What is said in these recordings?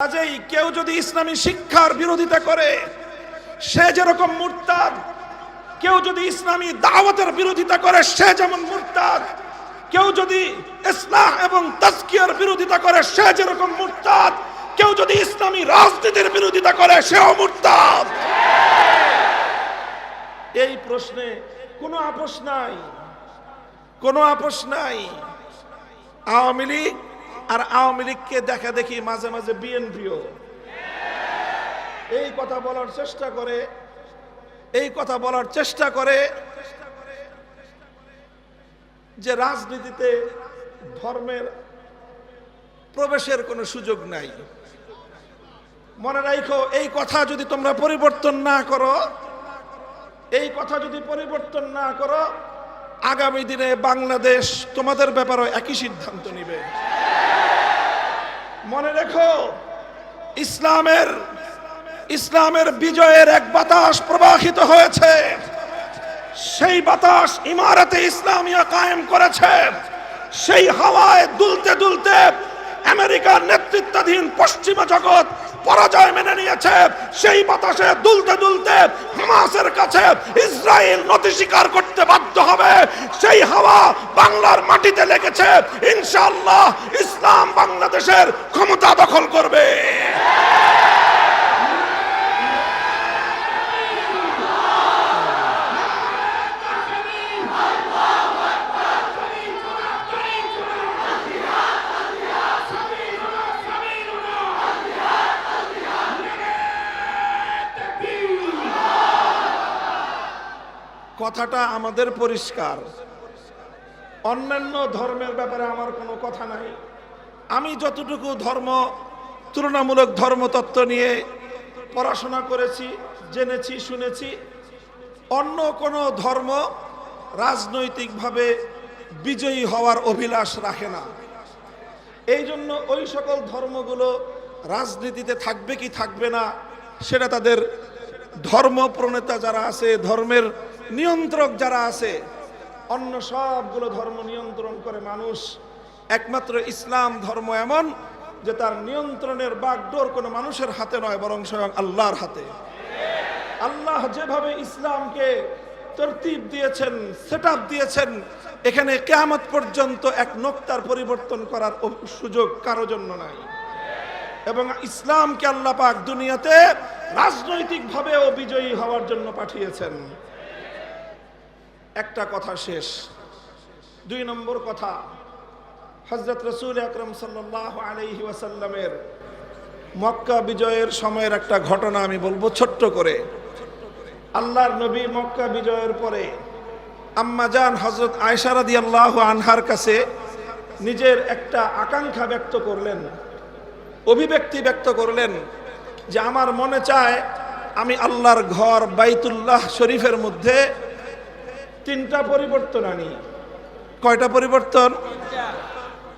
কাজেই কেউ যদি ইসলামী শিক্ষার বিরোধিতা করে সে যেরকম মুরতাদ, কেউ যদি ইসলামী দাওয়াতের বিরোধিতা করে সে যেমন মুরতাদ, কেউ যদি ইসলাহ এবং তাজকিয়ার বিরোধিতা করে সে যেরকম মুরতাদ, কেউ যদি ইসলামী রাজনীতির বিরোধিতা করে সেও মুরতাদ। এই প্রশ্নে কোনো আপোষ নাই, কোনো আপোষ নাই। আওয়ামী লীগ আর আওয়ামী লীগকে দেখা দেখি মাঝে মাঝে বিএনপিও এই কথা বলার চেষ্টা করে যে রাজনীতিতে ধর্মের প্রবেশের কোনো সুযোগ নাই। মনে রাখো, এই কথা যদি তোমরা পরিবর্তন না করো, আগামী দিনে বাংলাদেশ তোমাদের ব্যাপারে একই সিদ্ধান্ত নিবে। মনে রেখো, ইসলামের বিজয়ের এক বাতাস প্রবাহিত হয়েছে। সেই বাতাস ইমারতে ইসলামিয়া কায়েম করেছে। সেই হাওয়ায় দুলতে দুলতে আমেরিকার নেতৃত্বাধীন পশ্চিমা জগৎ পরাজয় মেনে নিয়েছে। সেই বাতাসে দুলতে দুলতে হামাসের কাছে ইসরায়েল নতি স্বীকার করতে বাধ্য হবে। সেই হাওয়া বাংলার মাটিতে লেগেছে। ইনশাআল্লাহ ইসলাম বাংলাদেশের ক্ষমতা দখল করবে। কথাটা আমাদের পরিষ্কার। অন্যান্য ধর্মের ব্যাপারে আমার কোনো কথা নাই। আমি যতটুকু তুলনামূলক ধর্মতত্ত্ব নিয়ে পড়াশোনা করেছি, জেনেছি, শুনেছি, অন্য কোনো ধর্ম রাজনৈতিকভাবে বিজয়ী হওয়ার অভিলাষ রাখে না। এই জন্য ওই সকল ধর্মগুলো রাজনীতিতে থাকবে কি থাকবে না সেটা তাদের ধর্ম প্রণেতা যারা আছে, ধর্মের নিয়ন্ত্রক যারা আছে, অন্য সবগুলো ধর্ম নিয়ন্ত্রণ করে মানুষ। একমাত্র ইসলাম ধর্ম এমন যে তার নিয়ন্ত্রণের বাগডোর কোনো মানুষের হাতে নয়, বরং স্বয়ং আল্লাহর হাতে। আল্লাহ যেভাবে ইসলামকে তরতিব দিয়েছেন, সেটআপ দিয়েছেন, এখানে কিয়ামত পর্যন্ত এক নোক্তার পরিবর্তন করার সুযোগ কারো জন্য নাই। এবং ইসলামকে আল্লাহ পাক দুনিয়াতে রাজনৈতিকভাবেও বিজয়ী হওয়ার জন্য পাঠিয়েছেন। একটা কথা শেষ। 2 নম্বর কথা, হযরত রাসূল আকরাম সাল্লাল্লাহু আলাইহি ওয়াসাল্লামের মক্কা বিজয়ের সময়ের একটা ঘটনা আমি বলবো ছোট্ট করে। আল্লাহর নবী মক্কা বিজয়ের পরে আম্মা জান হযরত আয়েশা রাদিয়াল্লাহু আনহার কাছে নিজের একটা আকাঙ্ক্ষা ব্যক্ত করলেন, অভিব্যক্তি ব্যক্ত করলেন যে আমার মনে চায় আমি আল্লাহর ঘর বাইতুল্লাহ শরীফের মধ্যে 3টা পরিবর্তন আনি। কয়টা পরিবর্তন?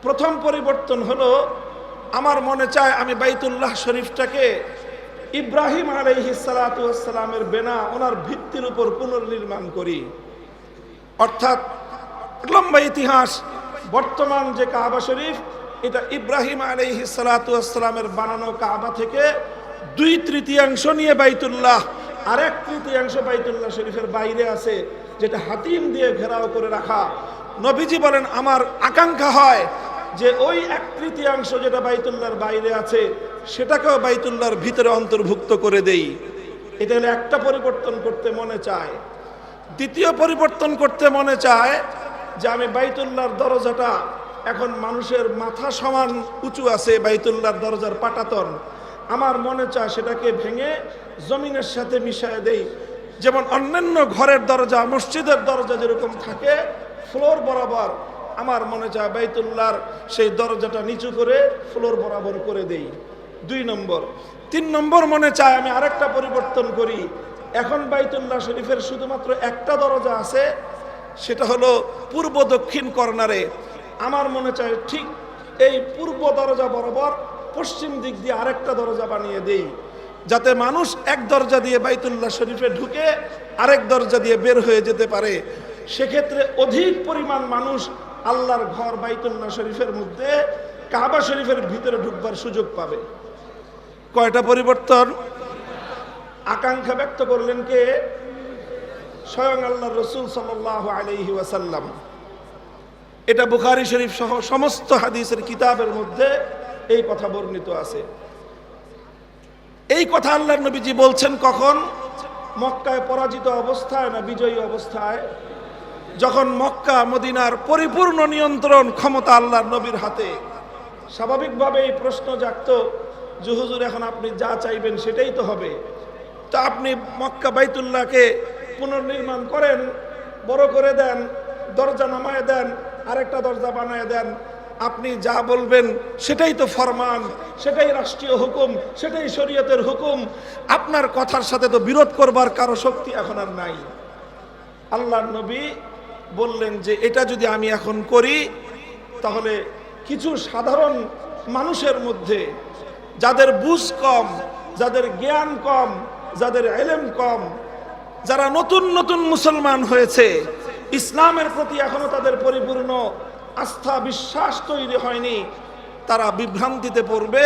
প্রথম পরিবর্তন হলো, আমার মনে চায় আমি বাইতুল্লাহ শরীফটাকে ইব্রাহিম আলাইহিস সালাতু ওয়াস সালামের বেনা ওনার ভিত্তির উপর পুনর্নির্মাণ করি। অর্থাৎ লম্বা ইতিহাস, বর্তমান যে কাবা শরীফ, এটা ইব্রাহিম আলাইহিস সালাতু ওয়াস সালামের বানানো কাবা থেকে 2/3 নিয়ে বাইতুল্লাহ, আর 1/3 বাইতুল্লাহ শরীফের বাইরে আছে, যেটা হাতিম দিয়ে ঘেরাও করে রাখা। নবীজি বলেন আমার আকাঙ্ক্ষা হয় যে ওই 1/3 যেটা বাইতুল্লাহর বাইরে আছে সেটাকেও বাইতুল্লাহর ভিতরে অন্তর্ভুক্ত করে দেই। এটা হলো একটা পরিবর্তন করতে মনে চায়। দ্বিতীয় পরিবর্তন করতে মনে চায় যে আমি বাইতুল্লাহর দরজাটা, এখন মানুষের মাথা সমান উঁচু আছে বাইতুল্লাহর দরজার পাটাতন, আমার মনে চায় সেটাকে ভেঙে জমিনের সাথে মিশিয়ে দেই। যেমন অন্যান্য ঘরের দরজা, মসজিদের দরজা যেরকম থাকে ফ্লোর বরাবর, আমার মনে চায় বাইতুল্লাহর সেই দরজাটা নিচু করে ফ্লোর বরাবর করে দেই। 2 নম্বর। 3 নম্বর মনে চায় আমি আরেকটা পরিবর্তন করি। এখন বাইতুল্লাহ শরীফের শুধুমাত্র একটা দরজা আছে, সেটা হলো পূর্ব দক্ষিণ কর্নারে। আমার মনে চায় ঠিক এই পূর্ব দরজা বরাবর পশ্চিম দিক দিয়ে আরেকটা দরজা বানিয়ে দেই, যাতে মানুষ এক দরজা দিয়ে বাইতুল্লাহ শরীফে ঢুকে আরেক দরজা দিয়ে বের হয়ে যেতে পারে। সেক্ষেত্রে অধিক পরিমাণ মানুষ আল্লাহর ঘর বাইতুল্লাহ শরীফের মধ্যে কাবা শরীফের ভিতরে ঢুকবার সুযোগ পাবে। কয়টা পরিবর্তন? আকাঙ্ক্ষা ব্যক্ত করলেন কে? স্বয়ং আল্লাহর রাসূল সাল্লাল্লাহু আলাইহি ওয়াসাল্লাম। এটা বুখারী শরীফ সহ সমস্ত হাদিসের কিতাবের মধ্যে এই কথা বর্ণিত আছে। এই কথা আল্লাহর নবীজি বলছেন কখন? মক্কায় পরাজিত অবস্থায় না বিজয়ী অবস্থায়? যখন মক্কা মদিনার পরিপূর্ণ নিয়ন্ত্রণ ক্ষমতা আল্লাহর নবীর হাতে। স্বাভাবিকভাবে এই প্রশ্ন জাগতো যে হুজুর এখন আপনি যা চাইবেন সেটাই তো হবে। তো আপনি মক্কা বাইতুল্লাহকে পুনর্নির্মাণ করেন, বড় করে দেন, দরজা নামায় দেন, আরেকটা দরজা বানায় দেন, আপনি যা বলবেন সেটাই তো ফরমান, সেটাই রাষ্ট্রীয় হুকুম, সেটাই শরীয়তের হুকুম। আপনার কথার সাথে তো বিরোধ করবার কারো শক্তি এখন আর নাই। আল্লাহর নবী বললেন যে এটা যদি আমি এখন করি তাহলে কিছু সাধারণ মানুষের মধ্যে যাদের বুঝ কম, যাদের জ্ঞান কম, যাদের ইলম কম, যারা নতুন নতুন মুসলমান হয়েছে, ইসলামের প্রতি এখনো তাদের পরিপূর্ণ আস্থা বিশ্বাস তৈরি হয়নি, তারা বিভ্রান্তিতে পড়বে।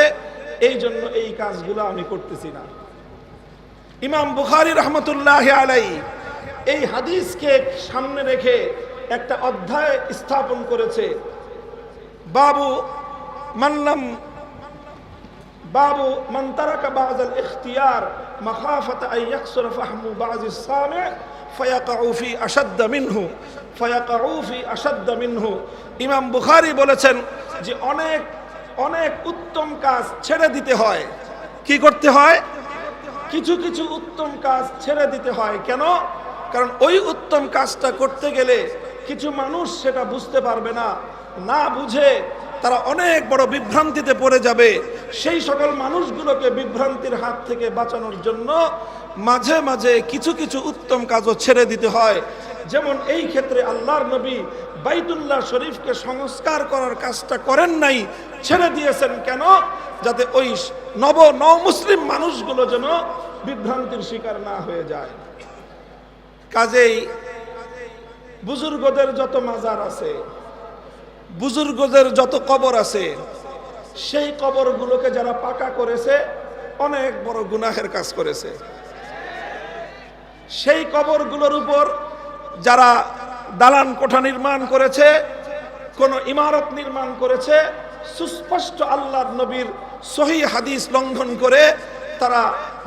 এই জন্য এই কাজগুলো আমি করতেছি না। ইমাম বুখারী রহমতুল্লাহ আলাইহি এই হাদিসকে সামনে রেখে একটা অধ্যায় স্থাপন করেছে। বাবু মান তারাকা বা'দাল ইখতিয়ার মাখাফাতা আন ইয়াকসুরা ফাহমু বা'দিস সামি' ফায়াকাউ ফি আশাদ্দা মিনহু। ইমাম বুখারী বলেছেন যে অনেক অনেক উত্তম কাজ ছেড়ে দিতে হয়। কি করতে হয়? কিছু কিছু উত্তম কাজ ছেড়ে দিতে হয়। কেন? কারণ ওই উত্তম কাজটা করতে গেলে কিছু মানুষ সেটা বুঝতে পারবে না, না বুঝে তারা অনেক বড় বিভ্রান্তিতে পড়ে যাবে। সেই সকল মানুষগুলোকে বিভ্রান্তির হাত থেকে বাঁচানোর জন্য মাঝে মাঝে কিছু কিছু উত্তম কাজও ছেড়ে দিতে হয়। যেমন এই ক্ষেত্রে আল্লাহর নবী বাইতুল্লাহ শরীফকে সংস্কার করার কাজটা করেন নাই, ছেড়ে দিয়েছেন। কেন? যাতে ওই নব মুসলিম মানুষগুলো যেন বিভ্রান্তির শিকার না হয়ে যায়। কাজেই বুজুর্গদের যত মাজার আছে, বুজুর্গদের যত কবর আছে, সেই কবরগুলোকে যারা পাকা করেছে অনেক বড় গুনাহের কাজ করেছে। সেই কবরগুলোর উপর যারা দালান কোঠা নির্মাণ করেছে, কোন ইমারত নির্মাণ করেছে, সুস্পষ্ট আল্লাহর নবীর সহিহ হাদিস লঙ্ঘন করে তারা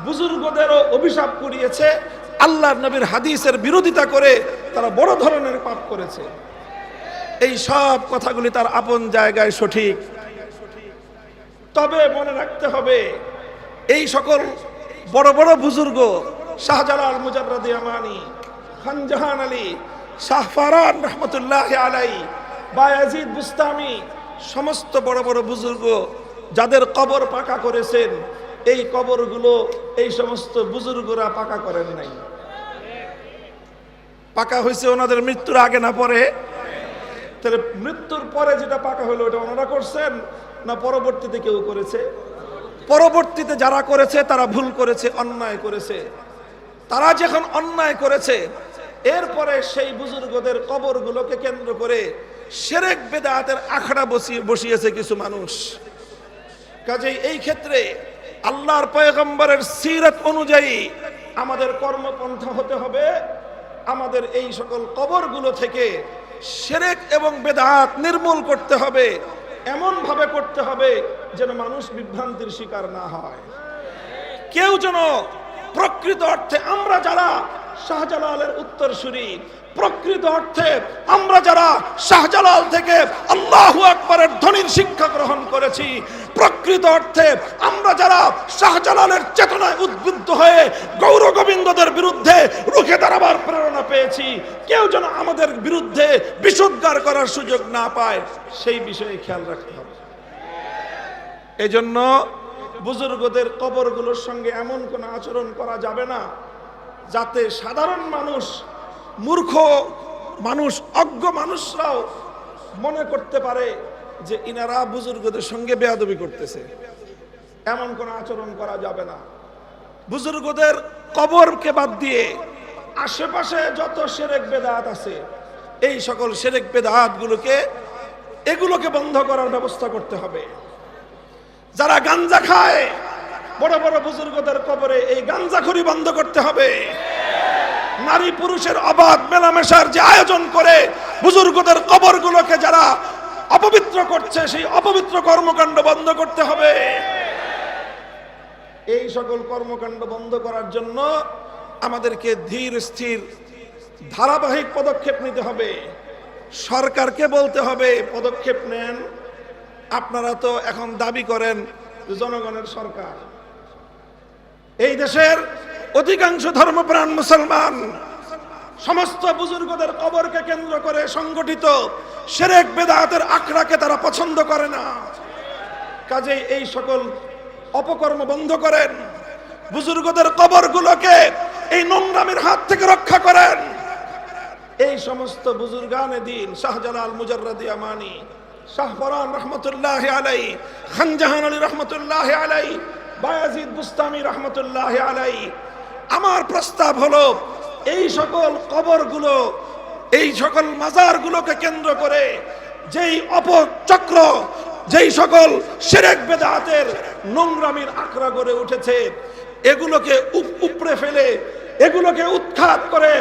বুজুর্গদেরও অভিশাপ কুড়িয়েছে, আল্লাহর নবীর হাদিসের বিরোধিতা করে তারা বড় ধরনের পাপ করেছে। এই সব কথাগুলি তার আপন জায়গায় সঠিক। তবে মনে রাখতে হবে এই সকল বড় বড় বুজুর্গ, শাহজালাল মুজাররদ ইয়ামানি, খানজাহান আলী, শাহফারান রহমতুল্লাহ আলাইহি, বায়াজিদ বুস্তামি, সমস্ত বড় বড় বুজুর্গ যাদের কবর পাকা করেছেন, এই কবরগুলো এই সমস্ত বুজুর্গরা পাকা করেন নাই। পাকা হয়েছে ওনাদের মৃত্যুর আগে না পরে? তাহলে মৃত্যুর পরে যেটা পাকা হলো ওটা ওনারা করছেন না পরবর্তীতে কেউ করেছে? পরবর্তীতে যারা করেছে তারা ভুল করেছে, অন্যায় করেছে। তারা যখন অন্যায় করেছে এরপরে সেই বুজুর্গদের কবরগুলোকে কেন্দ্র করে শিরক বিদআতের আখড়া বসিয়েছে কিছু মানুষ। কাজেই এই ক্ষেত্রে আল্লাহর পয়গম্বরের সিরাত অনুযায়ী আমাদের কর্মপন্থা হতে হবে, আমাদের এই সকল কবরগুলো থেকে শিরক এবং বিদআত নির্মূল করতে হবে, এমন ভাবে করতে হবে যেন মানুষ বিভ্রান্তির শিকার না হয়। কেউ যেন প্রকৃত অর্থে আমরা যারা শাহজালালের উত্তরসূরি, প্রকৃত অর্থে আমরা যারা শাহজালাল থেকে আল্লাহু আকবারের ধ্বনির শিক্ষা গ্রহণ করেছি, প্রকৃত অর্থে আমরা যারা শাহজালালের চেতনায় উদ্বুদ্ধ হয়ে গৌর গোবিন্দদের বিরুদ্ধে রুখে দাঁড়াবার প্রেরণা পেয়েছি, কেউ যেন আমাদের বিরুদ্ধে বিষোদ্গার করার সুযোগ না পায়, সেই বিষয়ে খেয়াল রাখতে হবে। এই জন্য বুজুর্গদের কবরগুলোর সঙ্গে এমন কোনো আচরণ করা যাবে না যাতে সাধারণ মানুষ, মূর্খ মানুষ, অজ্ঞ মানুষরাও মনে করতে পারে যে ইনারা বুজুর্গদের সঙ্গে বেয়াদবি করতেছে। এমন কোনো আচরণ করা যাবে না। বুজুর্গদের কবরকে বাদ দিয়ে আশেপাশে যত শিরক বিদআত আছে, এই সকল শিরক বিদআত এগুলোকে বন্ধ করার ব্যবস্থা করতে হবে। যারা গাঞ্জা খায় বড় বড় বুজুর্গদের কবরে এই গাঞ্জাখুরি বন্ধ করতে হবে। নারী পুরুষের অবাধ মেলামেশার যে আয়োজন করে বুজুর্গদের কবরগুলোকে যারা অপবিত্র করছে, সেই অপবিত্র কর্মকাণ্ড বন্ধ করতে হবে। এই সকল কর্মকাণ্ড বন্ধ করার জন্য আমাদেরকে ধীর স্থির ধারাবাহিক পদক্ষেপ নিতে হবে। সরকারকে বলতে হবে পদক্ষেপ নেন। আপনারা তো এখন দাবি করেন জনগণের সরকার। এই দেশের অধিকাংশ ধর্মপ্রাণ মুসলমান সমস্ত বুজুর্গদের কবরকে কেন্দ্র করে সংগঠিত শিরক বিদআতের আখড়াকে তারা পছন্দ করে না। কাজেই এই সকল অপকর্ম বন্ধ করেন, বুজুর্গদের কবরগুলোকে এই নোংরামির হাত থেকে রক্ষা করেন। এই সমস্ত বুজুর্গানে দিন শাহজালাল মুজাররদি আমানি, শাহপরান রহমতুল্লাহ আলাই, খানজাহান আলী রহমতুল্লাহ আলাই, বায়াজিদ বুস্তামি রহমতুল্লাহ আলাই, আমার প্রস্তাব হলো এই সকল কবরগুলো, এই সকল মাজারগুলোকে কেন্দ্র করে যেই অপচক্র, যেই সকল শিরক বিদআতের নোংরামির আখড়া গড়ে উঠেছে, এগুলোকে উপড়ে ফেলে, এগুলোকে উৎখাত করে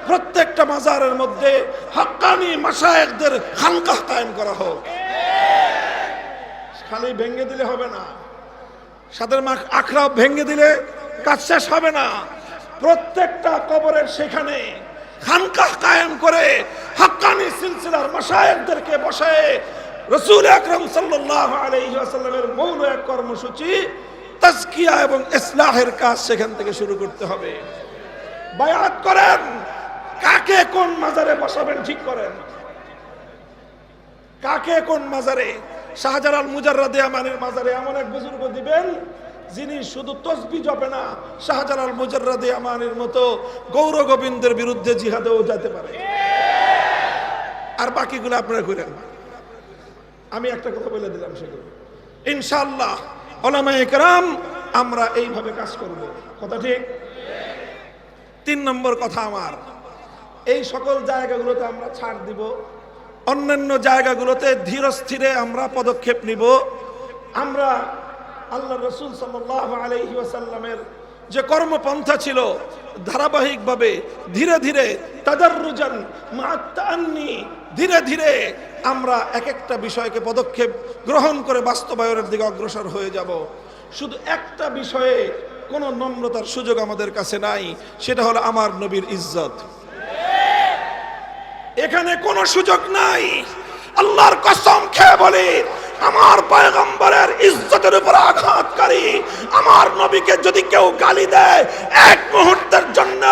প্রত্যেকটা মাজারের মধ্যে হাক্কানি মাশায়েখদের খানকাহ কায়েম করা হোক। খালি ভেঙে দিলে হবে না, সাদের আখড়া ভেঙে দিলে কাজ শেষ হবে না। প্রত্যেকটা কবরের সেখানে খানকাহ কায়েম করে হাক্কানি সিলসিলার মাশায়েখদেরকে বসায় রাসূল আকরাম সাল্লাল্লাহু আলাইহি ওয়াসাল্লামের মৌল এক কর্মসূচি তাজকিয়া এবং ইসলাহের কাজ সেখান থেকে শুরু করতে হবে। বায়াত করেন, কাকে কোন মাজারে বসাবেন ঠিক করেন, কাকে কোন মাজারে। শাহজালাল মুজাররদি আমানির মাজারে এমন এক বুজুর্গ দিবেন যিনি শুধু তসবিহ জপে না, শাহজালাল মুজাররদি আমানির মতো গৌর গোবিন্দের বিরুদ্ধে জিহাদেও যেতে পারে। আর বাকিগুলো আপনারা করেন। আমি একটা কথা বলে দিলাম, সেগুলো ইনশাআল্লাহ উলামায়ে কেরাম আমরা এইভাবে কাজ করব। কথা ঠিক? 3 নম্বর কথা আমার, এই সকল জায়গাগুলোতে আমরা ছাড় দিব, অন্যান্য জায়গাগুলোতে ধীর স্থিরে আমরা পদক্ষেপ নিব। আমরা আল্লাহ রাসূল সাল্লাল্লাহু আলাইহি ওয়াসাল্লামের যে কর্মপন্থা ছিল, ধারাবাহিকভাবে ধীরে ধীরে তাদাররুজান মা'আত তাআন্নি, ধীরে ধীরে আমরা এক একটা বিষয়কে পদক্ষেপ গ্রহণ করে বাস্তবায়নের দিকে অগ্রসর হয়ে যাব। শুধু একটা বিষয়ে কোনো নম্রতার সুযোগ আমাদের কাছে নাই, সেটা হলো আমার নবীর ইজ্জত। এখানে কোনো সুযোগ নাই। আল্লাহর কসম খেয়ে বলি, আমার পয়গম্বরের ইজ্জতের উপর আঘাতকারী আমার নবীকে যদি কেউ গালি দেয়, এক মুহূর্তের জন্য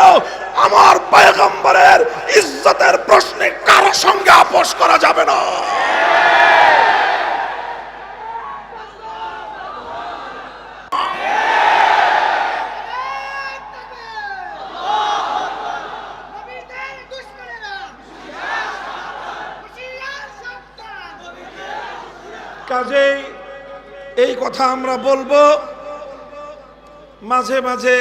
আমার পয়গম্বরের ইজ্জতের প্রশ্নে কারো সঙ্গে আপোষ করা যাবে না। কাজেই এই কথা আমরা বলবো। মাঝে মাঝে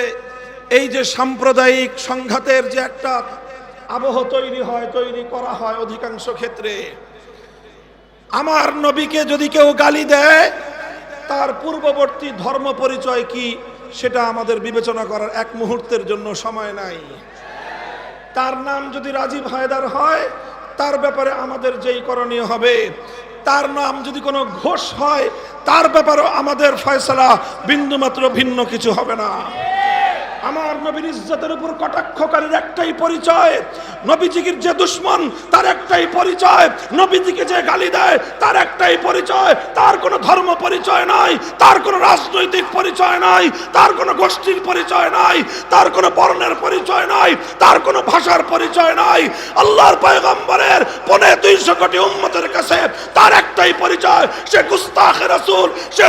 এই যে সাম্প্রদায়িক সংঘাতের যে একটা আবহ তৈরি করা হয় অধিকাংশ ক্ষেত্রে, আমার নবীকে যদি কেউ গালি দেয়, তার পূর্ববর্তী ধর্ম পরিচয় কি সেটা আমাদের বিবেচনা করার এক মুহূর্তের জন্য সময় নাই। তার নাম যদি রাজীব হায়দার হয়, তার ব্যাপারে আমাদের যেই করণীয় হবে, তার নাম যদি কোনো ঘোষ হয়, তার ব্যাপারেও আমাদের ফয়সালা বিন্দুমাত্র ভিন্ন কিছু হবে না। আমার নবীর ইজ্জতের উপর কটাক্ষকারীর একটাই পরিচয়, নবীজির যে দুশমন তার একটাই পরিচয়, নবীজিকে যে গালি দেয় তার একটাই পরিচয়। তার কোনো ধর্ম পরিচয় নাই, তার কোনো রাজনৈতিক পরিচয় নাই, তার কোনো গোষ্ঠীর পরিচয় নাই, তার কোনো বর্ণের পরিচয় নাই, তার কোনো ভাষার পরিচয় নাই। আল্লাহর পয়গম্বরের 250 কোটি উম্মতের কাছে তার একটাই পরিচয়, সে গুস্তাখে রাসূল, সে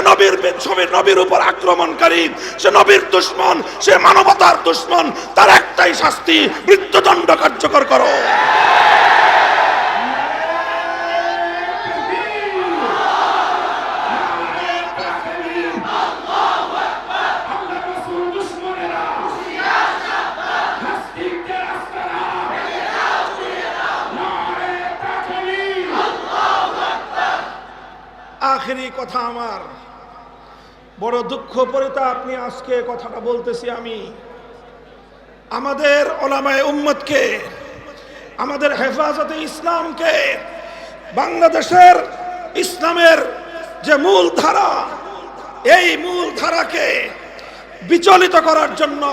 নবীর উপর আক্রমণকারী, সে নবীর দুশমন, সে মানবতার দুশমন। তার একটাই শাস্তি, মৃত্যুদণ্ড কার্যকর করো। আখেরি কথা আমার, বড় দুঃখ পরিতাপ নিয়ে আজকে কথাটা বলতেছি আমি। আমাদের ওলামায়ে উম্মতকে, আমাদের হেফাজতে ইসলামকে, বাংলাদেশের ইসলামের যে মূল ধারা, এই মূল ধারাকে বিচলিত করার জন্য,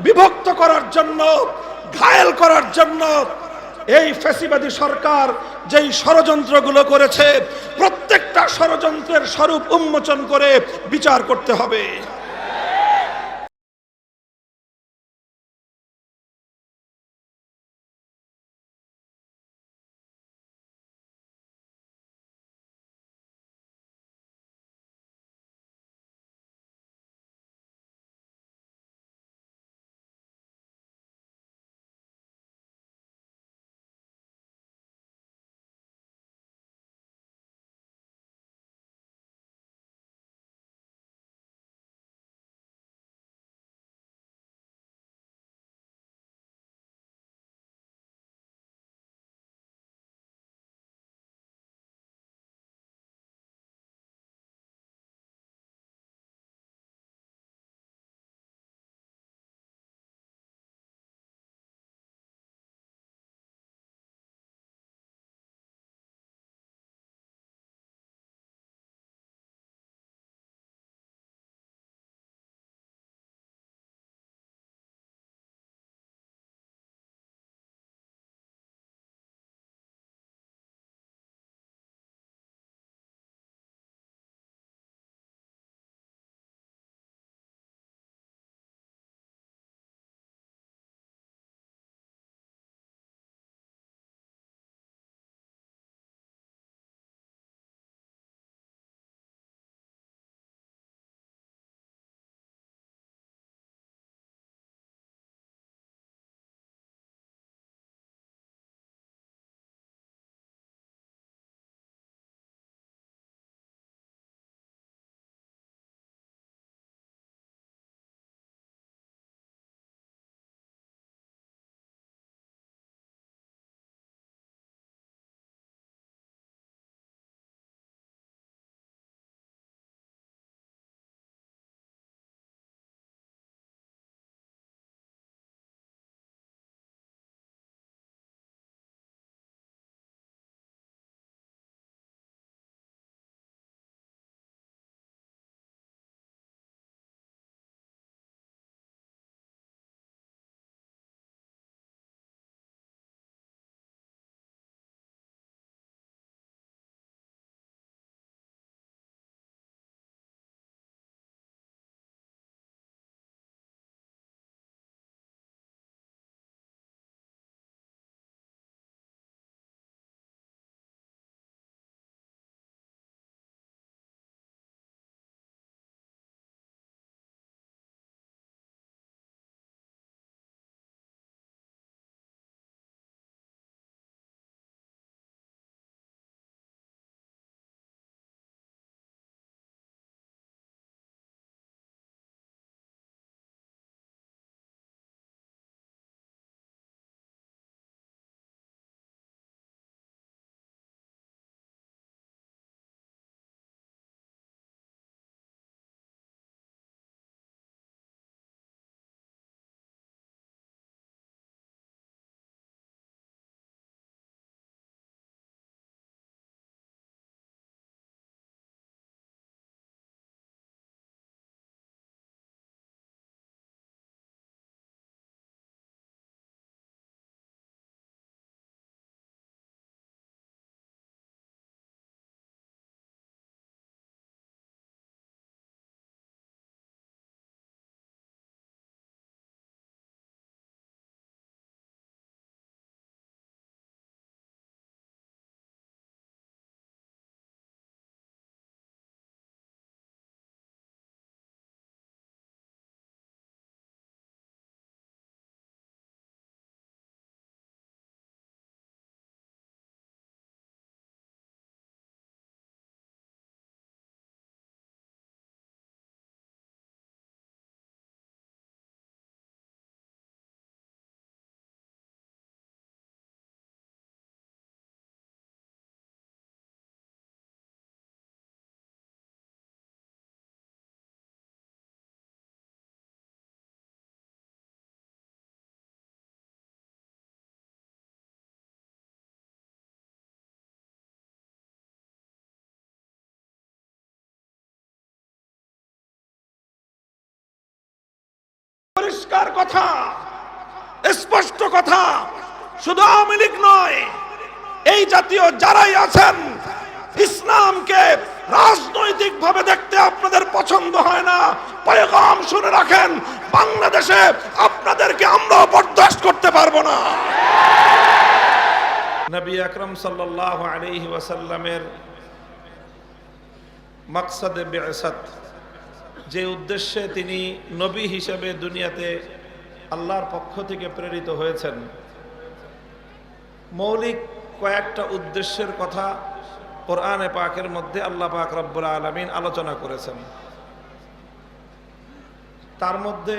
বিভক্ত করার জন্য, ঘায়েল করার জন্য এই ফ্যাসিবাদী সরকার যেই ষড়যন্ত্রগুলো করেছে, প্রত্যেকটা ষড়যন্ত্রের স্বরূপ উন্মোচন করে বিচার করতে হবে। পরিষ্কার কথা, স্পষ্ট কথা। শুধু আওয়ামী লীগ নয়, এই জাতীয় যারাই আছেন, ইসলামকে রাজনৈতিক ভাবে দেখতে আপনাদের পছন্দ হয় না, পয়গাম শুনে রাখেন, বাংলাদেশে আপনাদেরকে আমরা বরদাস্ত করতে পারবো না। নবী আকরাম সাল্লাল্লাহু আলাইহি ওয়াসাল্লামের মাকসাদে বিআসাত, যে উদ্দেশ্যে তিনি নবী হিসেবে দুনিয়াতে আল্লাহর পক্ষ থেকে প্রেরিত হয়েছেন, মৌলিক কয়েকটা উদ্দেশ্যের কথা কোরআনে পাকের মধ্যে আল্লাহ পাক রব্বুল আলামিন আলোচনা করেছেন। তার মধ্যে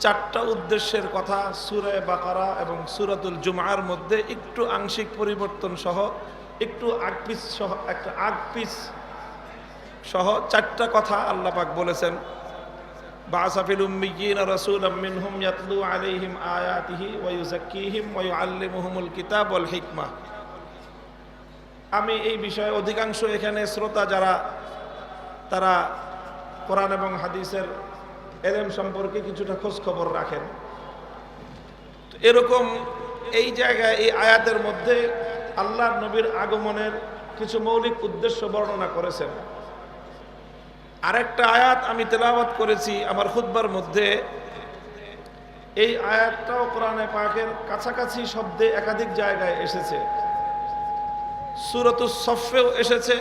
চারটা উদ্দেশ্যের কথা সূরা বাকারা এবং সূরাতুল জুমআর মধ্যে একটু আংশিক পরিবর্তন সহ, একটু আগপিস সহ, একটা আগপিস সহ চারটা কথা আল্লাহ পাক বলেছেন। বা'আসা ফিল উম্মিয়িনা রাসূলাম মিনহুম ইয়াতলু আলাইহিম আয়াতিহি ওয়া ইউযাক্কিহিম ওয়া ইউআল্লিমুহুমুল কিতাব ওয়াল হিকমা। আমি এই বিষয়ে অধিকাংশ এখানে শ্রোতা যারা, তারা কোরআন এবং হাদিসের ইলম সম্পর্কে কিছুটা খোঁজ খবর রাখেন। এরকম এই জায়গায় এই আয়াতের মধ্যে আল্লাহর নবীর আগমনের কিছু মৌলিক উদ্দেশ্য বর্ণনা করেছেন। আরেকটা আয়াত আমি তেলাওয়াত করেছি আমার খুতবার মধ্যে, এই আয়াতটাও কোরআনে পাকের কাছাকাছি শব্দে একাধিক জায়গায় এসেছে। সূরাতুস সফেও এসেছে,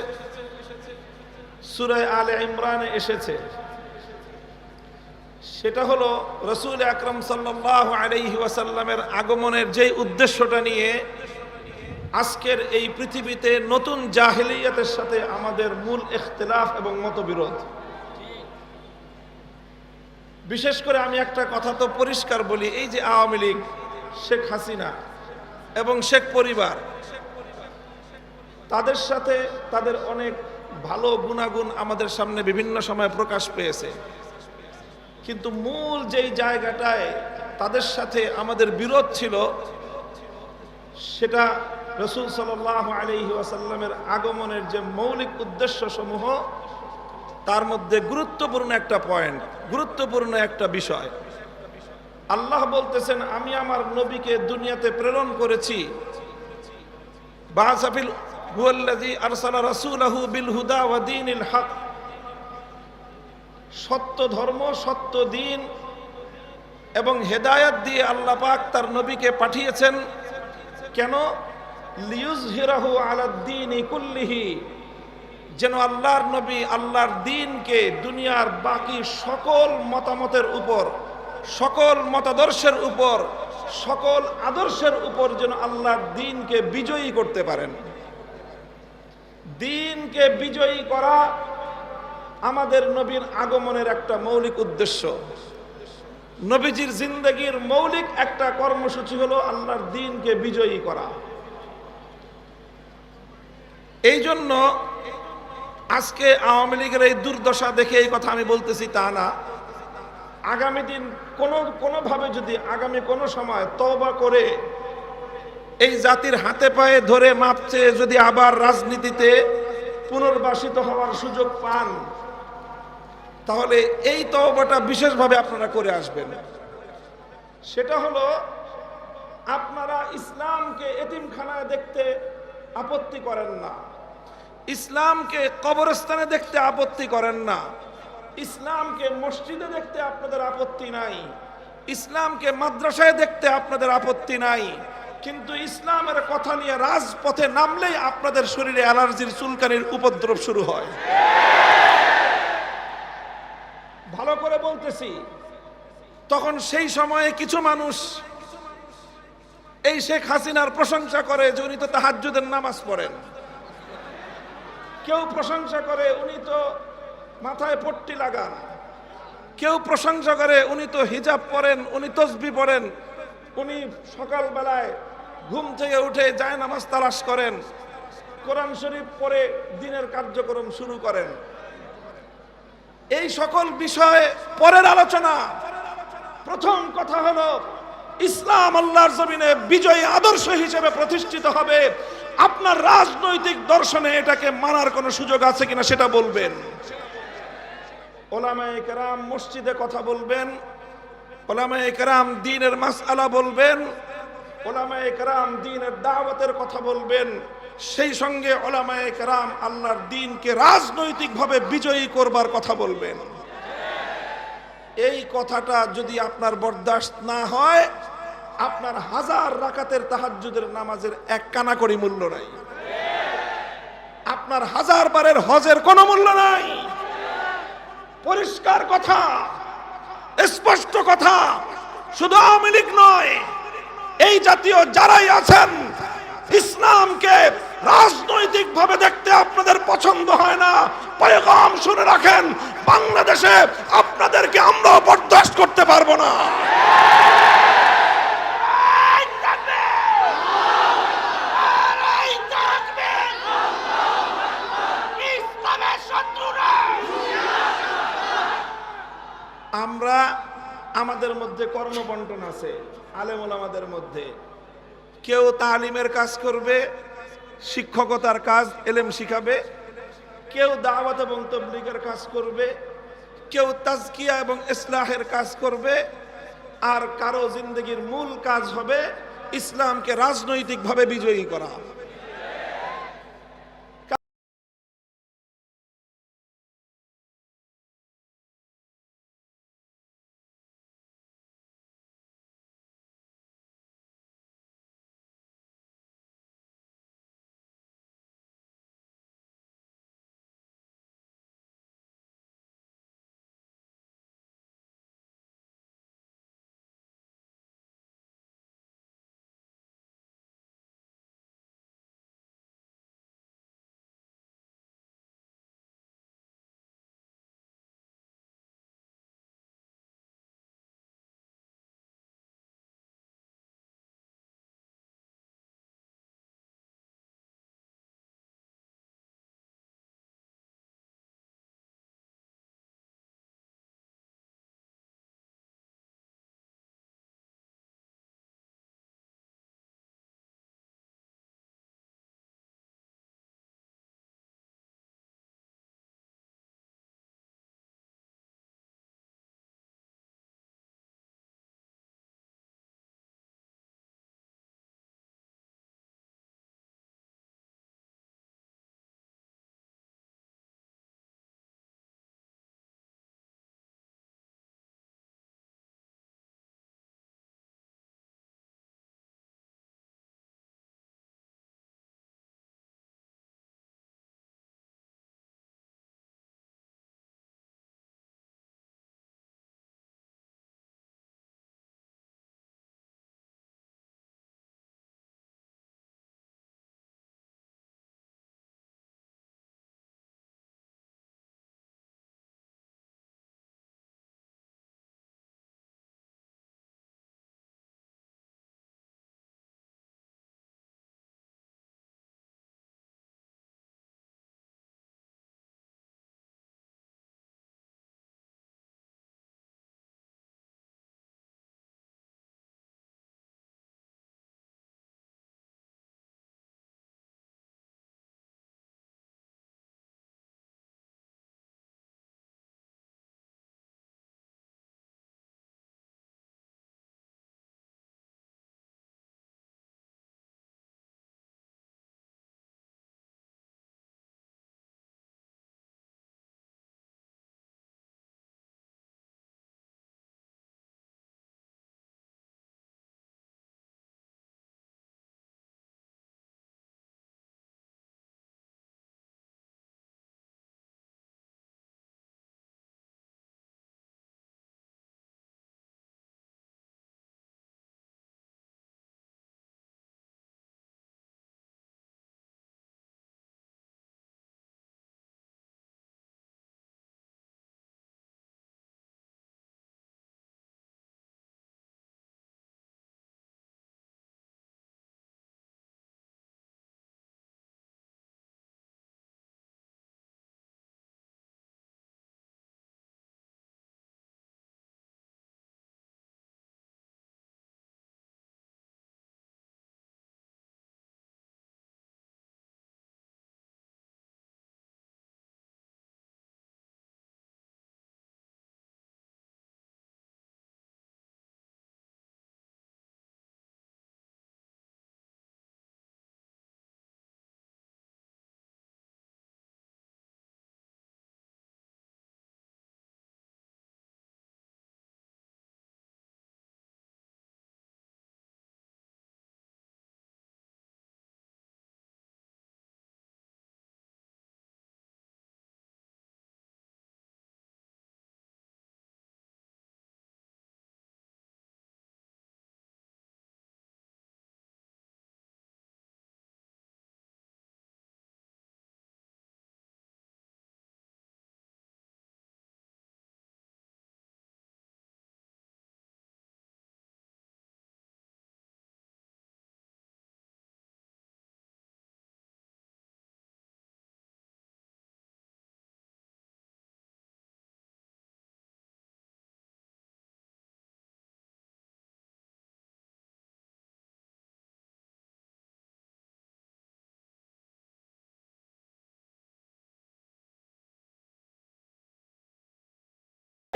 সূরা আলে ইমরানে এসেছে। সেটা হলো রাসূল আকরাম সাল্লাল্লাহু আলাইহি ওয়াসাল্লামের আগমনের যে উদ্দেশ্যটা নিয়ে আজকের এই পৃথিবীতে নতুন জাহেলিয়াতের সাথে আমাদের মূল ইখতিলাফ এবং মতবিরোধ। বিশেষ করে আমি একটা কথা তো পরিষ্কার বলি, এই যে আওয়ামী লীগ, শেখ হাসিনা এবং শেখ পরিবার, তাদের সাথে তাদের অনেক ভালো গুণাগুণ আমাদের সামনে বিভিন্ন সময় প্রকাশ পেয়েছে, কিন্তু মূল যেই জায়গাটায় তাদের সাথে আমাদের বিরোধ ছিল, সেটা রাসূল সাল্লাল্লাহু আলাইহি ওয়াসাল্লামের আগমনের যে মৌলিক উদ্দেশ্য সমূহ, তার মধ্যে গুরুত্বপূর্ণ একটা পয়েন্ট, গুরুত্বপূর্ণ একটা বিষয়। আল্লাহ বলতেছেন, আমি আমার নবীকে দুনিয়াতে প্রেরণ করেছি। বা'আসাফিল হুয়াল্লাযী আরসালা রাসূলাহু বিল হুদা ওয়া দীনিল হক, সত্য ধর্ম, সত্য দ্বীন এবং হেদায়েত দিয়ে আল্লাহ পাক তার নবীকে পাঠিয়েছেন। কেন? লিইয়ুযহিরাহু আলাদ-দীনি কুল্লিহি, যেন আল্লাহর নবী আল্লাহর দ্বীনকে দুনিয়ার বাকি সকল মতামতের উপর, সকল মতাদর্শের উপর, সকল আদর্শের উপর যেন আল্লাহর দ্বীনকে বিজয়ী করতে পারেন। দ্বীনকে বিজয়ী করা আমাদের নবীর আগমনের একটা মৌলিক উদ্দেশ্য। নবীজির জিন্দেগির মৌলিক একটা কর্মসূচি হলো আল্লাহর দ্বীনকে বিজয়ী করা। এই জন্য আজকে আওয়ামী লীগের এই দুর্দশা দেখে এই কথা আমি বলতেছি তা না। আগামী দিন কোনোভাবে যদি আগামী কোনো সময় তওবা করে এই জাতির হাতে পায়ে ধরে মাপ চেয়ে যদি আবার রাজনীতিতে পুনর্বাসিত হওয়ার সুযোগ পান, তাহলে এই তওবাটা বিশেষভাবে আপনারা করে আসবেন। সেটা হলো, আপনারা ইসলামকে এতিমখানায় দেখতে আপত্তি করেন না, ইসলামকে কবরস্থানে দেখতে আপত্তি করেন না, ইসলামকে মসজিদে দেখতে আপনাদের আপত্তি নাই, ইসলামকে মাদ্রাসায় দেখতে আপনাদের আপত্তি নাই, কিন্তু ইসলামের কথা নিয়ে রাজপথে নামলেই আপনাদের শরীরে অ্যালার্জির চুলকানির উপদ্রব শুরু হয়। ভালো করে বলতেছি, তখন সেই সময়ে কিছু মানুষ এই শেখ হাসিনার প্রশংসা করে যে উনি তো তাহাজ্জুদের নামাজ পড়েন, কেউ প্রশংসা করে উনি তো মাথায় পট্টি লাগান, কেউ প্রশংসা করে উনি তো হিজাব পরেন, উনি তসবিহ পড়েন, উনি সকালবেলায় ঘুম থেকে উঠে যায় নামাজ তালাশ করেন, কোরআন শরীফ পড়ে দিনের কার্যক্রম শুরু করেন। এই সকল বিষয়ে পরের আলোচনা। প্রথম কথা হলো, ইসলাম আল্লাহর জমিনে বিজয়ী আদর্শ হিসেবে প্রতিষ্ঠিত হবে। আপনার রাজনৈতিক দর্শনে এটাকে মানার কোনো সুযোগ আছে কিনা সেটা বলবেন। ওলামায়ে কেরাম মসজিদে কথা বলবেন, উলামায়ে কেরাম দ্বীনের মাসআলা বলবেন, উলামায়ে কেরাম দ্বীনের দাওয়াতের কথা বলবেন, সেই সঙ্গে উলামায়ে কেরাম আল্লাহর দ্বীনকে রাজনৈতিকভাবে বিজয়ী করবার কথা বলবেন। এই কথাটা যদি আপনার বরদাস্ত না হয়, আপনার হাজার রাকাতের তাহাজ্জুদের নামাজের এক কানা করি মূল্য নাই, আপনার হাজার বারের হজের কোনো মূল্য নাই। পরিষ্কার কথা, স্পষ্ট কথা। শুধু আওয়ামী লীগ নয়, এই জাতীয় যারাই আছেন, ইসলামকে রাজনৈতিক ভাবে দেখতে আপনাদের পছন্দ হয় না, পয়গাম শুনে রাখেন, বাংলাদেশে আপনাদেরকে আমরা বরদাস্ত করতে পারবো না। আমরা আমাদের মধ্যে কর্মবন্টন আছে, আলেম ওলামাদের মধ্যে। কেউ তালিমের কাজ করবে, শিক্ষকতার কাজ, এলেম শিখাবে। কেউ দাওয়াত এবং তাবলীগের কাজ করবে। কেউ তাজকিয়া এবং ইসলাহের কাজ করবে। আর কারো জিন্দগির মূল কাজ হবে ইসলামকে রাজনৈতিকভাবে বিজয়ী করা।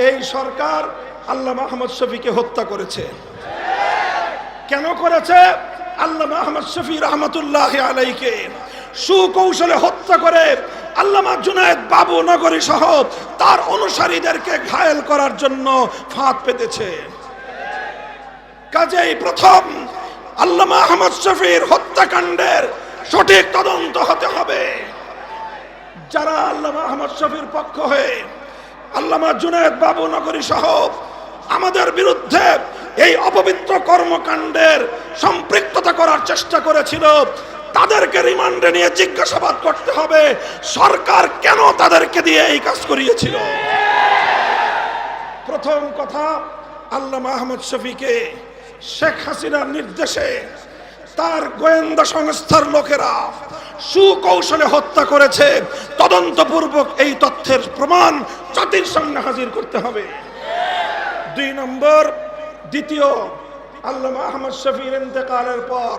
এই সরকার আল্লামা আহমদ শফীকে হত্যা করেছে। কেন করেছে? আল্লামা আহমদ শফী রহমতুল্লাহ আলাইকে সুকৌশলে হত্যা করে আল্লামা জুনায়েদ বাবু নগরী সহ তার অনুসারীদেরকে ঘায়েল করার জন্য ফাঁদ পেতেছে। কাজেই প্রথম আল্লামা আহমদ শফীর হত্যাকাণ্ডের সঠিক তদন্ত হতে হবে। যারা আল্লামা আহমদ শফীর পক্ষ হয়ে আল্লামা জুনায়েদ বাবু নগরী সহ আমাদের বিরুদ্ধে এই অপবিত্র কর্মকাণ্ডের সম্পৃক্ততা করার চেষ্টা করেছিল, তাদেরকে রিমান্ডে নিয়ে জিজ্ঞাসাবাদ করতে হবে সরকার কেন তাদেরকে দিয়ে এই কাজ করিয়েছিল। প্রথম কথা, আল্লামা আহমদ শফীকে শেখ হাসিনার নির্দেশে তার গোয়েন্দা সংস্থার লোকেরা সুকৌশলে হত্যা করেছে। তদন্তপূর্বক এই তথ্যের প্রমাণ জাতির সামনে হাজির করতে হবে। 2 নম্বর, দ্বিতীয়, আল্লামা আহমদ শফীর ইন্তেকালের পর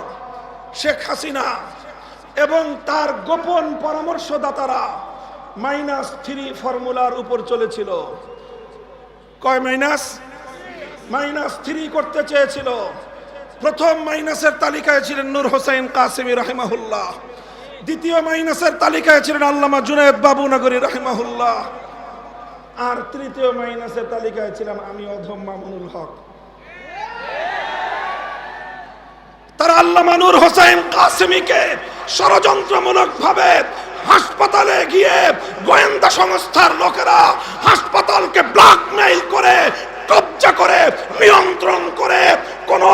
শেখ হাসিনা এবং তার গোপন পরামর্শদাতারা -3 ফর্মুলার উপর চলেছিল। কয় -3 করতে চেয়েছিল। প্রথম মাইনাসের তালিকায় ছিলেন নূর হোসেন কাসেমি রাহিমাহুল্লাহ, দ্বিতীয় মাইনাসের তালিকায় ছিলেন আল্লামা জুনায়েদ বাবু নগরী রাহিমাহুল্লাহ, আর তৃতীয় মাইনাসের তালিকায় ছিলাম আমি অধম মামুনুল হক। তারা আল্লামা নূর হোসেন কাসেমিকে ষড়যন্ত্রমূলকভাবে হাসপাতালে গিয়ে গোয়েন্দা সংস্থার লোকেরা হাসপাতালকে ব্ল্যাকমেইল করে, কবজা করে, নিয়ন্ত্রণ করে, কোন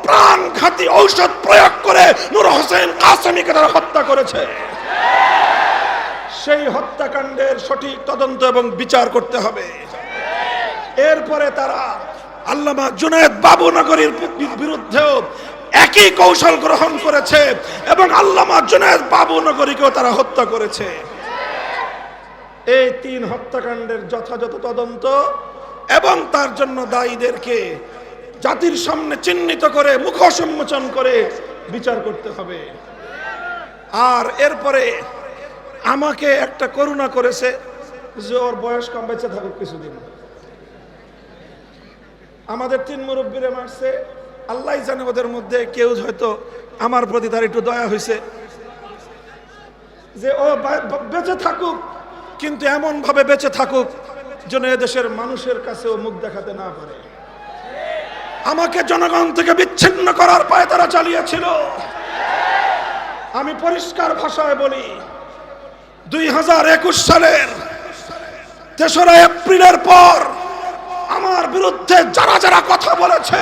প্রাণঘাতী ঔষধ প্রয়োগ করে নূর হোসেন কাসেমিকে তারা হত্যা করেছে। সেই হত্যাকাণ্ডের সঠিক তদন্ত এবং বিচার করতে হবে। এরপরে তারা আল্লামা জুনায়েদ বাবু নগরীর বিরুদ্ধেও একই কৌশল গ্রহণ করেছে এবং আল্লামা জুনায়েদ বাবু নগরীকেও তারা হত্যা করেছে। এই 3 হত্যাকাণ্ডের যথাযথ তদন্ত এবং তার জন্য দায়ীদেরকে জাতির সামনে চিহ্নিত করে মুখোশ উন্মোচন করে বিচার করতে হবে। আর এরপরে আমাকে একটা করুণা করেছে যে ওর বয়স কম, বেঁচে থাকুক কিছুদিন। আমাদের 3 মুরব্বীরে মারছে, আল্লাহ জানে ওদের মধ্যে কেউ হয়তো আমার প্রতি তার একটু দয়া হয়েছে যে ও বেঁচে থাকুক, কিন্তু এমন ভাবে বেঁচে থাকুক যেন এদেশের মানুষের কাছে ও মুখ দেখাতে না পারে। আমাকে জনগণ থেকে বিচ্ছিন্ন করার পায়তারা চালিয়েছিল। আমি পরিষ্কার ভাষায় বলি, 2021 সালের 3রা এপ্রিলের পর আমার বিরুদ্ধে যারা যারা কথা বলেছে,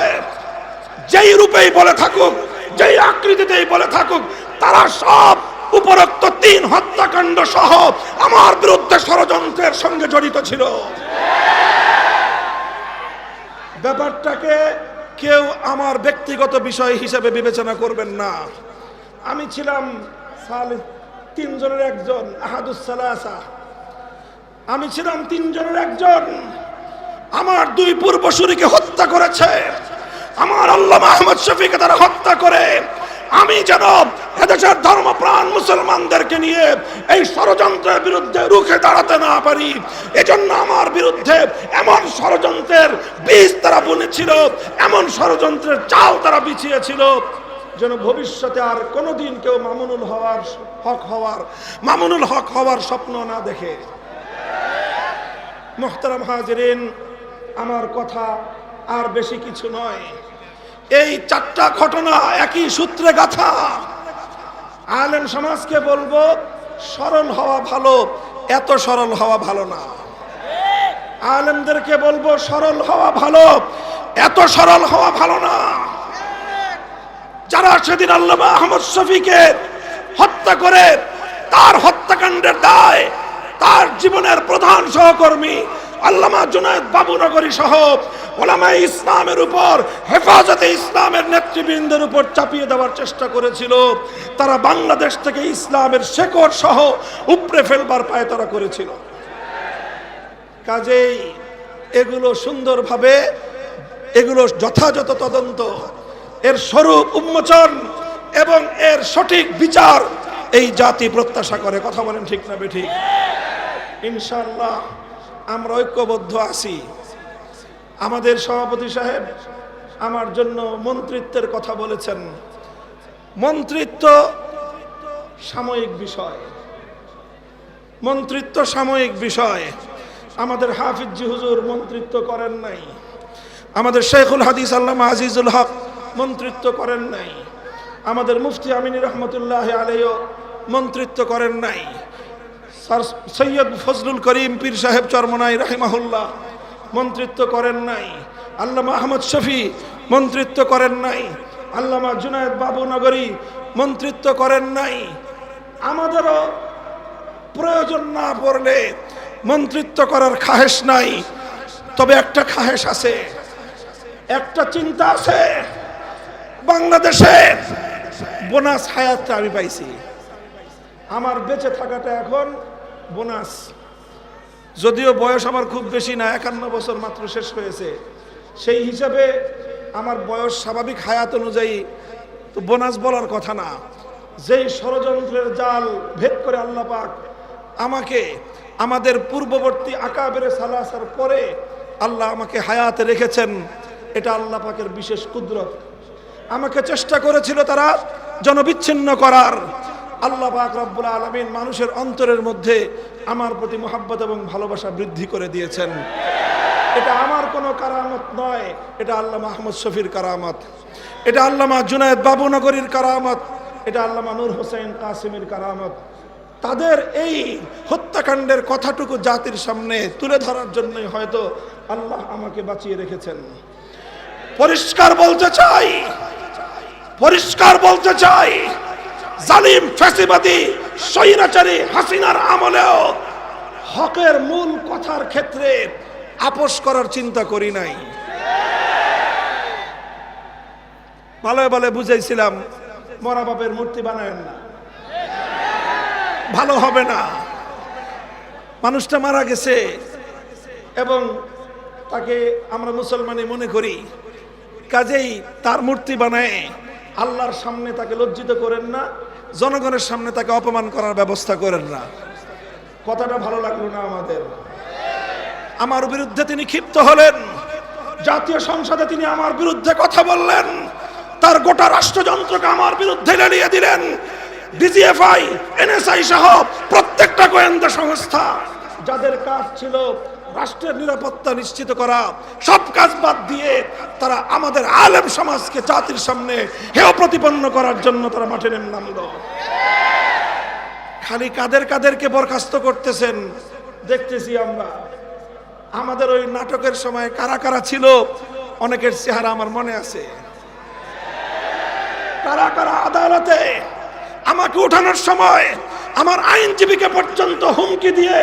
যেই রূপেই বলে থাকুক, যেই আকৃতিতেই বলে থাকুক, তারা সব উপরোক্ত 3 হত্যাকাণ্ড সহ আমার বিরুদ্ধে ষড়যন্ত্রের সঙ্গে জড়িত ছিল। ব্যাপারটাকে কেউ আমার ব্যক্তিগত বিষয় হিসেবে বিবেচনা করবেন না। আমি ছিলাম 3 জনের একজন, আহাদুস সালাসা। আমি ছিলাম 3 জনের একজন। আমার 2 পূর্বসূরীকে হত্যা করেছে। আমার আল্লামা আহমদ শফীকে তারা হত্যা করে আমি যেন এদেশের ধর্মপ্রাণ মুসলমানদেরকে নিয়ে এই ষড়যন্ত্রের বিরুদ্ধে রুখে দাঁড়াতে না পারি, এজন্য আমার বিরুদ্ধে এমন ষড়যন্ত্রের বীজ তারা বুনেছিল, এমন ষড়যন্ত্রের চাল তারা বিছিয়েছিল যেন ভবিষ্যতে আর কোনোদিন কেউ মামুনুল হক হওয়ার স্বপ্ন না দেখে। মুহতারাম হাজিরিন, আমার কথা আর বেশি কিছু নয়। এই 4টা ঘটনা একই সূত্রে গাথা। আলেম সমাজকে বলবো, সরল হওয়া ভালো, এত সরল হওয়া ভালো না। আলেমদেরকে বলবো, সরল হওয়া ভালো, এত সরল হওয়া ভালো না। যারা সেদিন আল্লামা আহমদ শফীকে হত্যা করে তার হত্যাকাণ্ডের দায় তার জীবনের প্রধান সহকর্মী আল্লামা জুনায়েদ বাবু নগরী সহ উলামায়ে ইসলামের উপর, হেফাজতে ইসলামের নেতৃবৃন্দের উপর চাপিয়ে দেওয়ার চেষ্টা করেছিল, তারা বাংলাদেশ থেকে ইসলামের শেকড় সহ উপড়ে ফেলবার পায়তারা করেছিল। কাজেই এগুলো সুন্দরভাবে, এগুলো যথাযথ তদন্ত, এর স্বরূপ উন্মোচন এবং এর সঠিক বিচার এই জাতি প্রত্যাশা করে। কথা বলেন ঠিক না বেঠিক? ইনশাআল্লাহ আমরা ঐক্যবদ্ধ আছি। আমাদের সভাপতি সাহেব আমার জন্য মন্ত্রিত্বের কথা বলেছেন। মন্ত্রিত্ব সাময়িক বিষয়, মন্ত্রিত্ব সাময়িক বিষয়। আমাদের হাফিজ জি হুজুর মন্ত্রিত্ব করেন নাই, আমাদের শেখুল হাদিস আল্লামা আজিজুল হক মন্ত্রিত্ব করেন নাই, আমাদের মুফতি আমিনী রহমতুল্লাহ আলাইহিও মন্ত্রিত্ব করেন নাই, স্যার সৈয়দ ফজলুল করিম পীর সাহেব চরমনাই রাহিমাহুল্লাহ মন্ত্রিত্ব করেন নাই, আল্লামা আহমদ শফি মন্ত্রিত্ব করেন নাই, আল্লামা জুনায়েদ বাবু নগরী মন্ত্রিত্ব করেন নাই। আমাদেরও প্রয়োজন না পড়লে মন্ত্রিত্ব করার খাহেশ নাই। তবে একটা খাহেশ আছে, একটা চিন্তা আছে, বাংলাদেশে বোনাস হায়াতটা আমি পাইছি। আমার বেঁচে থাকাটা এখন বোনাস। যদিও বয়স আমার খুব বেশি না, 51 বছর মাত্র শেষ হয়েছে, সেই হিসাবে আমার বয়স স্বাভাবিক হায়াত অনুযায়ী তো বোনাস বলার কথা না। যেই ষড়যন্ত্রের জাল ভেদ করে আল্লাহ পাক আমাকে আমাদের পূর্ববর্তী আকাবের সালাসার পরে আল্লাহ আমাকে হায়াতে রেখেছেন, এটা আল্লাহ পাকের বিশেষ কুদরত। আমাকে চেষ্টা করেছিল তারা জনবিচ্ছিন্ন করার, আল্লাহ পাক রব্বুল আলামিন মানুষের অন্তরের মধ্যে আমার প্রতি মহব্বত এবং ভালোবাসা বৃদ্ধি করে দিয়েছেন। এটা আমার কোনো কারামত নয়, এটা আল্লামা আহমদ শফির কারামত, এটা আল্লামা জুনায়েদ বাবু নগরীর কারামত, এটা আল্লামা নূর হোসেন কাসিমের কারামত। তাদের এই হত্যাকাণ্ডের কথাটুকু জাতির সামনে তুলে ধরার জন্যই হয়তো আল্লাহ আমাকে বাঁচিয়ে রেখেছেন। পরিষ্কার বলতে চাই, পরিষ্কার বলতে চাই, জালিম ফ্যাসিবাদী স্বৈরাচারী হাসিনার আমলেও হকের মূল কথার ক্ষেত্রে আপোষ করার চিন্তা করি নাই। ভালো ভালো বুঝাইছিলাম, মরা বাপের মূর্তি বানায়েন না, ভালো হবে না। মানুষটা মারা গেছে এবং তাকে আমরা মুসলমানই মনে করি, কাজেই তার মূর্তি বানায় আল্লাহর সামনে তাকে লজ্জিত করেন না, জনগণের সামনে তাকে অপমান করার ব্যবস্থা করেন না। কথাটা ভালো লাগলো না আমাদের। আমার বিরুদ্ধে তিনি ক্ষিপ্ত হলেন, জাতীয় সংসদে তিনি আমার বিরুদ্ধে কথা বললেন, তার গোটা রাষ্ট্রযন্ত্রকে আমার বিরুদ্ধে লেলিয়ে দিলেন। ডিজিএফআই, এনএসআই সহ প্রত্যেকটা গোয়েন্দা সংস্থা যাদের কাজ ছিল রাষ্ট্রের নিরাপত্তা নিশ্চিত করা, সব কাজ বাদ দিয়ে তারা আমাদের আলেম সমাজকে জাতির সামনে হেয় প্রতিপন্ন করার জন্য তারা মাঠে নেমে নামলো। খালি কাদের কাদেরকে বরখাস্ত করতেছেন দেখতেছি আমরা। আমাদের ওই নাটকের সময় কারা কারা ছিল অনেকের চেহারা আমার মনে আছে। কারা কারা আদালতে আমাকে উঠানোর সময় আমার আইনজীবীকে পর্যন্ত হুমকি দিয়ে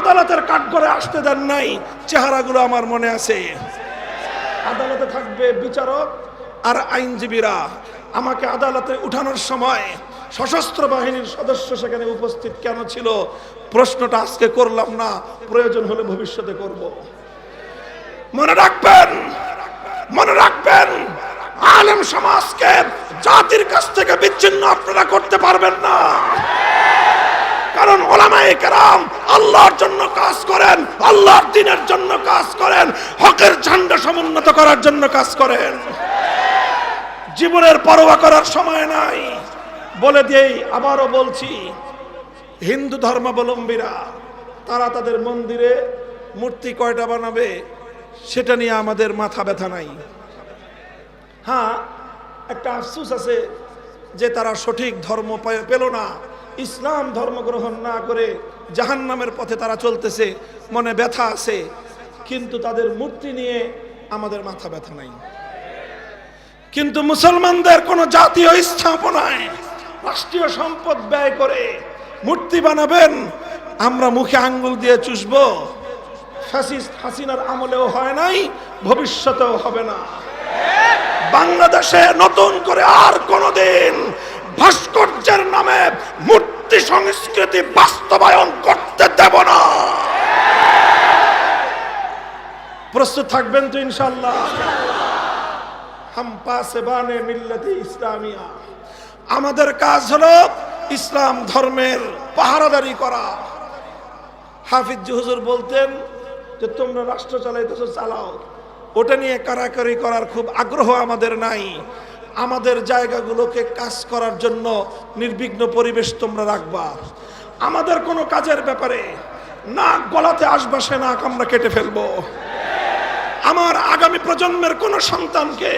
আদালতের কাঠগড়ে আসতে দেন নাই, চেহারাগুলো আমার মনে আছে। আদালতে থাকবে বিচারক আর আইনজীবীরা। আমাকে আদালতে উঠানোর সময় সশস্ত্র বাহিনীর সদস্য সেখানে উপস্থিত কেন ছিল, প্রশ্নটা আজকে করলাম না, প্রয়োজন হলে ভবিষ্যতে করব। মনে রাখবেন, মনে রাখবেন, আলেম সমাজকে জাতির কাছ থেকে বিচ্ছিন্ন আপনারা করতে পারবেন না। কারণ উলামায়ে কেরাম আল্লাহর জন্য কাজ করেন, আল্লাহর দ্বীনের জন্য কাজ করেন, হকের ঝান্ডা সমুন্নত করার জন্য কাজ করেন। জীবনের পরোয়া করার সময় নাই। বলে দিয়েই আবারও বলছি, হিন্দু ধর্মাবলম্বীরা তারা তাদের মন্দিরে মূর্তি কয়টা বানাবে সেটা নিয়ে আমাদের মাথা ব্যথা নাই। হ্যাঁ, একটা আফসোস আছে যে তারা সঠিক ধর্ম পেল না, ইসলাম ধর্ম গ্রহণ না করে জাহান্নামের পথে তারা চলতেছে, মনে ব্যথা আছে। কিন্তু তাদের মূর্তি নিয়ে আমাদের মাথা ব্যথা নাই। কিন্তু মুসলমানদের কোন জাতীয় স্থাপনায় রাষ্ট্রীয় সম্পদ ব্যয় করে মূর্তি বানাবেন, আমরা মুখে আঙ্গুল দিয়ে চুষবো। ফ্যাসিস্ট হাসিনার আমলেও হয় নাই, ভবিষ্যতেও হবে না। বাংলাদেশে নতুন করে আর কোনদিন ভাস্কর্যের নামে মূর্তি সংস্কৃতি বাস্তবায়ন করতে দেব না। প্রস্তুত থাকবেন তো ইনশাআল্লাহ? হাম পাসবানে মিল্লাতে ইসলামিয়া, আমাদের কাজ হলো ইসলাম ধর্মের পাহারাদারি করা। হাফিজ হুজুর বলতেন, যে তোমরা রাষ্ট্র চালাইতেছো, চালাও, ওটা নিয়ে কারাকারি করার খুব আগ্রহ আমাদের নাই। আমাদের জায়গাগুলোকে কাজ করার জন্য নির্বিঘ্ন পরিবেশ তোমরা রাখবা। আমাদের কোনো কাজের ব্যাপারে নাক গলাতে আসবাসে নাক আমরা কেটে ফেলবো। আমার আগামী প্রজন্মের কোন সন্তানকে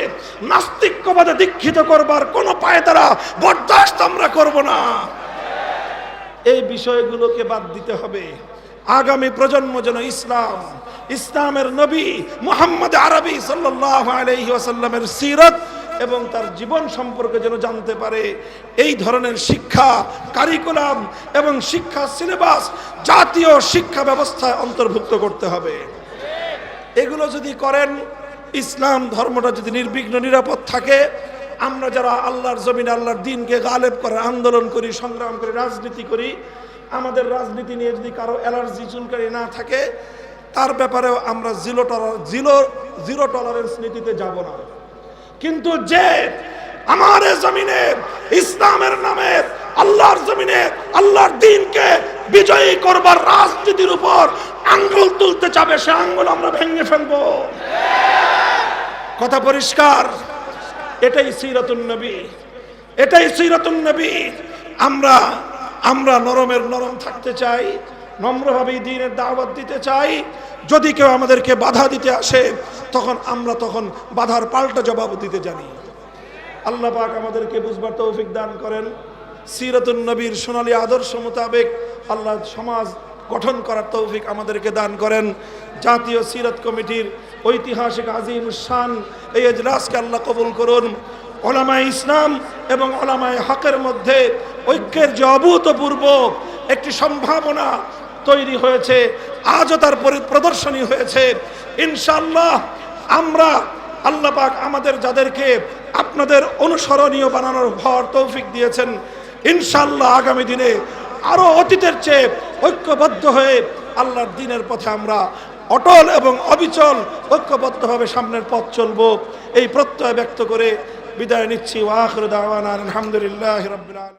নাস্তিক্যবাদে দীক্ষিত করবার কোনো পায়তারা বরদাস্ত আমরা করব না। এই বিষয়গুলোকে বাদ দিতে হবে। আগামী প্রজন্ম যেন ইসলামের নবী মুহাম্মদ আরবি সাল্লাল্লাহু আলাইহি ওয়াসাল্লামের সিরাত এবং তার জীবন সম্পর্কে যেন জানতে পারে। এই ধরনের শিক্ষা কারিকুলাম এবং শিক্ষা সিলেবাস জাতীয় শিক্ষা ব্যবস্থায় অন্তর্ভুক্ত করতে হবে। এগুলো যদি করেন, ইসলাম ধর্মটা যদি নির্বিঘ্ন নিরাপদ থাকে, আমরা যারা আল্লাহর জমিনে আল্লাহর দ্বীনকে গালেব করার আন্দোলন করি, সংগ্রাম করি, রাজনীতি করি, আমাদের রাজনীতি নিয়ে যদি কারো অ্যালার্জি চুলকারি না থাকে, তার ব্যাপারেও আমরা জিরো টলারেন্স নীতিতে যাব না। কিন্তু যে আমার জমিনে ইসলামের নামে আল্লাহর জমিনে আল্লাহর দ্বীনকে বিজয়ী করবার রাজনীতির উপর আঙ্গুল তুলতে চাবে, সে আঙ্গুল আমরা ভেঙে ফেলবো। কথা পরিষ্কার। এটাই সিরাতুন নবী, এটাই সিরাতুন নবী। আমরা নরমের নরম থাকতে চাই, নম্রভাবে দ্বীনের দাওয়াত দিতে চাই। যদি কেউ আমাদেরকে বাধা দিতে আসে, তখন বাধার পাল্টা জবাব দিতে জানি। আল্লাহ পাক আমাদেরকে বুঝবার তৌফিক দান করেন। সিরাতুন নবীর সোনালী আদর্শ মোতাবেক আল্লাহ সমাজ গঠন করার তৌফিক আমাদেরকে দান করেন। জাতীয় সিরাত কমিটির ঐতিহাসিক আজিম শান এই এজলাসকে আল্লাহ কবুল করুন। ওলামায়ে ইসলাম এবং ওলামায়ে হকের মধ্যে ঐক্যের যে অভূতপূর্ব একটি সম্ভাবনা তৈরি হয়েছে, আজও তার প্রদর্শনী হয়েছে। ইনশাআল্লাহ আমরা আল্লাহ পাক আমাদের যাদেরকে আপনাদের অনুসরণীয় বানানোর ভর তৌফিক দিয়েছেন, ইনশাআল্লাহ আগামী দিনে আরো অতীতের চেয়ে ঐক্যবদ্ধ হয়ে আল্লাহর দ্বীনের পথে আমরা অটল এবং অবিচল ঐক্যবদ্ধভাবে সামনের পথ চলব, এই প্রত্যয় ব্যক্ত করে বিদায় নিচ্ছি। ওয়া আখিরু দাওয়ানা আলহামদুলিল্লাহি রাব্বিল আলামিন।